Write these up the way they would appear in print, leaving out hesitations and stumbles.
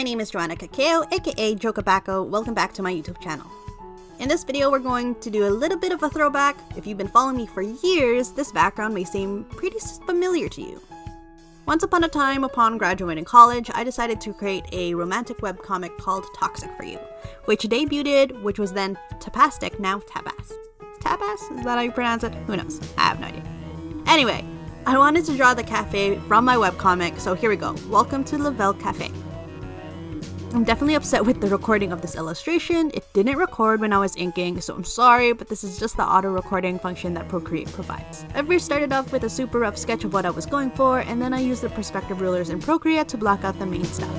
my name is Joanna Kakeo, aka Jokabacco. Welcome back to my YouTube channel. In this video, we're going to do a little bit of a throwback. If you've been following me for years, this background may seem pretty familiar to you. Once upon a time, upon graduating college, I decided to create a romantic webcomic called Toxic for You, which debuted, which was then Tapastic, now Tabas. Tabas? Is that how you pronounce it? Who knows? I have no idea. Anyway, I wanted to draw the cafe from my webcomic, so here we go. Welcome to Lavelle Cafe. I'm definitely upset with the recording of this illustration. It didn't record when I was inking, so I'm sorry, but this is just the auto recording function that Procreate provides. I first started off with a super rough sketch of what I was going for, and then I used the perspective rulers in Procreate to block out the main stuff.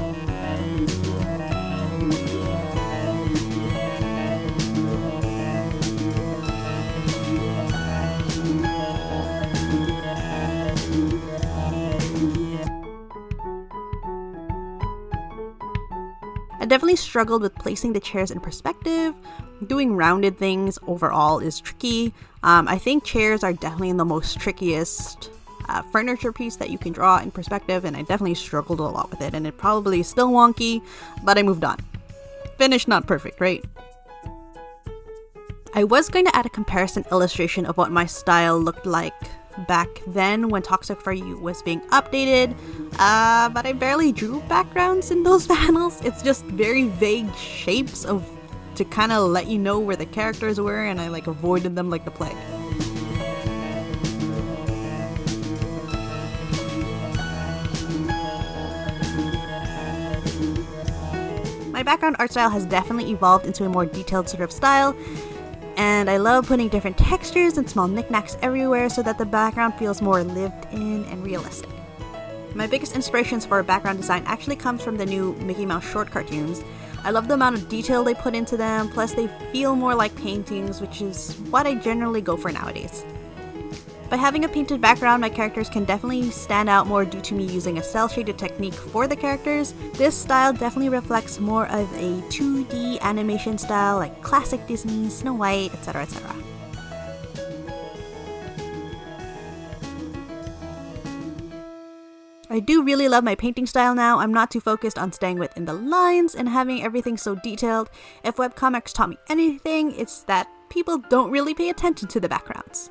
I definitely struggled with placing the chairs in perspective. Doing rounded things overall is tricky. I think chairs are definitely the most trickiest furniture piece that you can draw in perspective, and I definitely struggled a lot with it, and it probably is still wonky, but I moved on. Finished, not perfect, right? I was going to add a comparison illustration of what my style looked like back then when Toxic for You was being updated, but I barely drew backgrounds in those panels. It's just very vague shapes to kind of let you know where the characters were, and I avoided them like the plague. My background art style has definitely evolved into a more detailed sort of style, and I love putting different textures and small knickknacks everywhere so that the background feels more lived in and realistic. My biggest inspirations for background design actually comes from the new Mickey Mouse short cartoons. I love the amount of detail they put into them, plus they feel more like paintings, which is what I generally go for nowadays. By having a painted background, my characters can definitely stand out more due to me using a cel-shaded technique for the characters. This style definitely reflects more of a 2D animation style like classic Disney, Snow White, etc, etc. I do really love my painting style now. I'm not too focused on staying within the lines and having everything so detailed. If webcomics taught me anything, it's that people don't really pay attention to the backgrounds.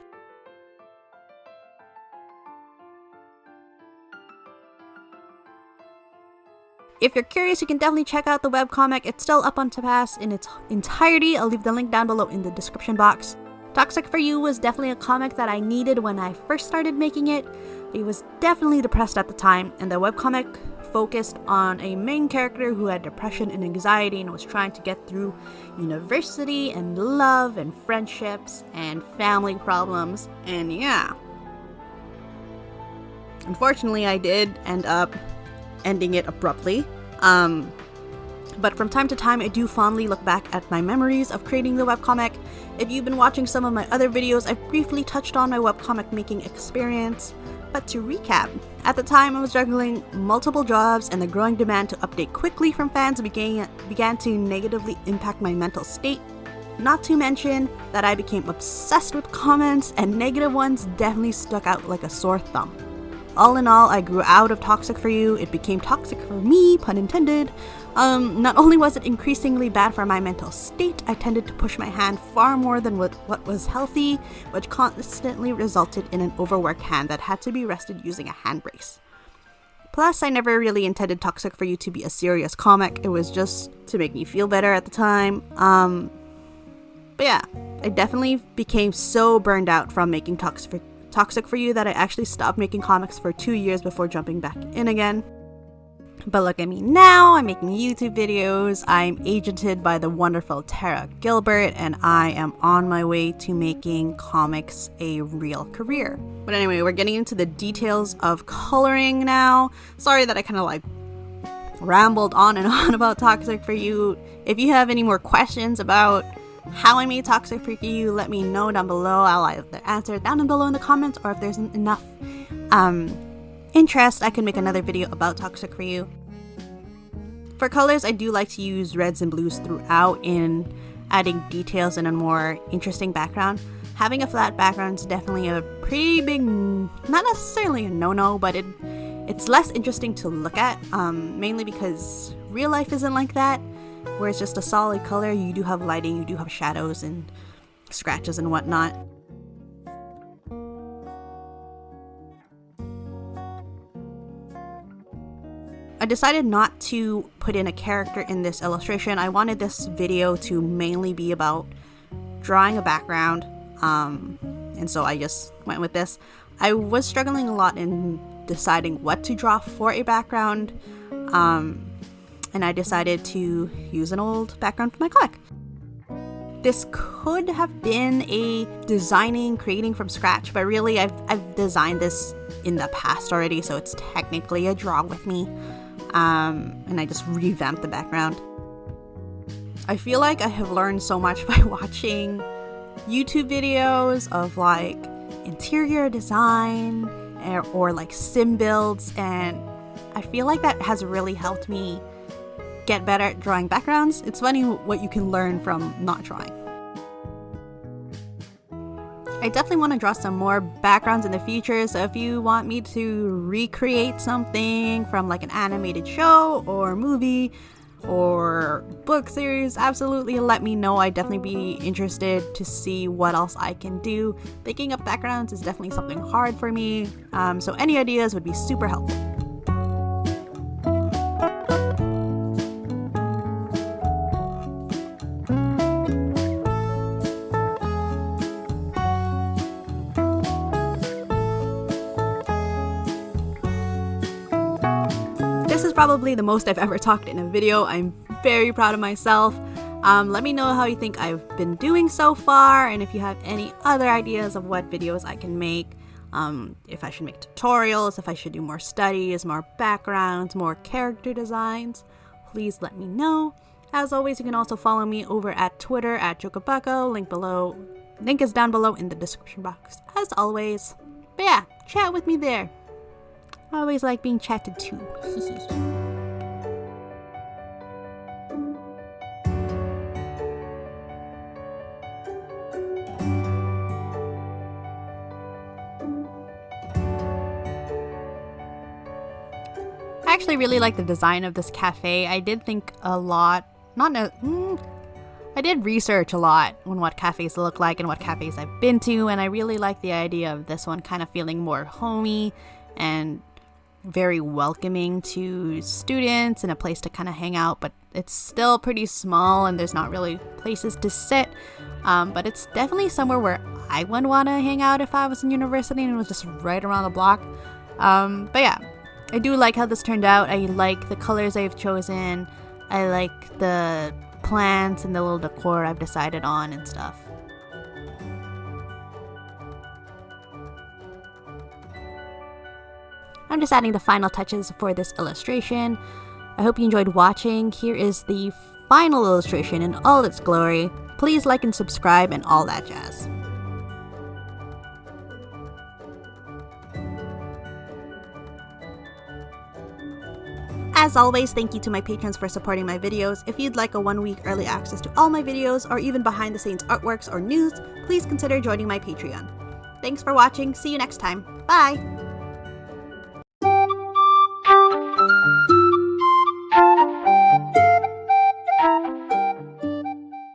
If you're curious, you can definitely check out the webcomic. It's still up on Tapas in its entirety. I'll leave the link down below in the description box. Toxic for You was definitely a comic that I needed when I first started making it. I was definitely depressed at the time, and the webcomic focused on a main character who had depression and anxiety and was trying to get through university and love and friendships and family problems, and yeah. Unfortunately, I did end up ending it abruptly, but from time to time I do fondly look back at my memories of creating the webcomic. If you've been watching some of my other videos, I've briefly touched on my webcomic making experience, but to recap, at the time I was juggling multiple jobs, and the growing demand to update quickly from fans began to negatively impact my mental state. Not to mention that I became obsessed with comments, and negative ones definitely stuck out like a sore thumb. All in all, I grew out of Toxic for You. It became toxic for me, pun intended. Not only was it increasingly bad for my mental state, I tended to push my hand far more than what was healthy, which constantly resulted in an overworked hand that had to be rested using a hand brace. Plus, I never really intended Toxic for You to be a serious comic. It was just to make me feel better at the time. But yeah, I definitely became so burned out from making Toxic for You that I actually stopped making comics for 2 years before jumping back in again. But look at me now, I'm making YouTube videos, I'm agented by the wonderful Tara Gilbert, and I am on my way to making comics a real career. But anyway, we're getting into the details of coloring now. Sorry that I kind of rambled on and on about Toxic for You. If you have any more questions about how I made Toxic for You, let me know down below. I'll either answer it down below in the comments, or if there's enough interest, I can make another video about Toxic for You. For colors, I do like to use reds and blues throughout in adding details and a more interesting background. Having a flat background is definitely a pretty big, not necessarily a no-no, but it's less interesting to look at, mainly because real life isn't like that, where it's just a solid color. You do have lighting, you do have shadows and scratches and whatnot. I decided not to put in a character in this illustration. I wanted this video to mainly be about drawing a background, and so I just went with this. I was struggling a lot in deciding what to draw for a background, and I decided to use an old background from my comic. This could have been a creating from scratch, but really I've designed this in the past already, so it's technically a draw with me. And I just revamped the background. I feel like I have learned so much by watching YouTube videos of like interior design or like sim builds, and I feel like that has really helped me get better at drawing backgrounds. It's funny what you can learn from not drawing. I definitely want to draw some more backgrounds in the future, so if you want me to recreate something from like an animated show or movie or book series, absolutely let me know. I'd definitely be interested to see what else I can do. Picking up backgrounds is definitely something hard for me, so any ideas would be super helpful. This is probably the most I've ever talked in a video. I'm very proud of myself. Let me know how you think I've been doing so far, and if you have any other ideas of what videos I can make. If I should make tutorials, if I should do more studies, more backgrounds, more character designs, please let me know. As always, you can also follow me over at Twitter at Jokabucko. Link is down below in the description box, as always. But yeah, chat with me there. I always like being chatted to. I actually really like the design of this cafe. I did think a lot, I did research a lot on what cafes look like and what cafes I've been to, and I really like the idea of this one kind of feeling more homey and very welcoming to students and a place to kind of hang out, but it's still pretty small and there's not really places to sit, but it's definitely somewhere where I would want to hang out if I was in university and it was just right around the block. But yeah, I do like how this turned out. I like the colors I've chosen. I like the plants and the little decor I've decided on and stuff. I'm just adding the final touches for this illustration. I hope you enjoyed watching. Here is the final illustration in all its glory. Please like and subscribe and all that jazz. As always, thank you to my patrons for supporting my videos. If you'd like a 1-week early access to all my videos or even behind the scenes artworks or news, please consider joining my Patreon. Thanks for watching. See you next time. Bye!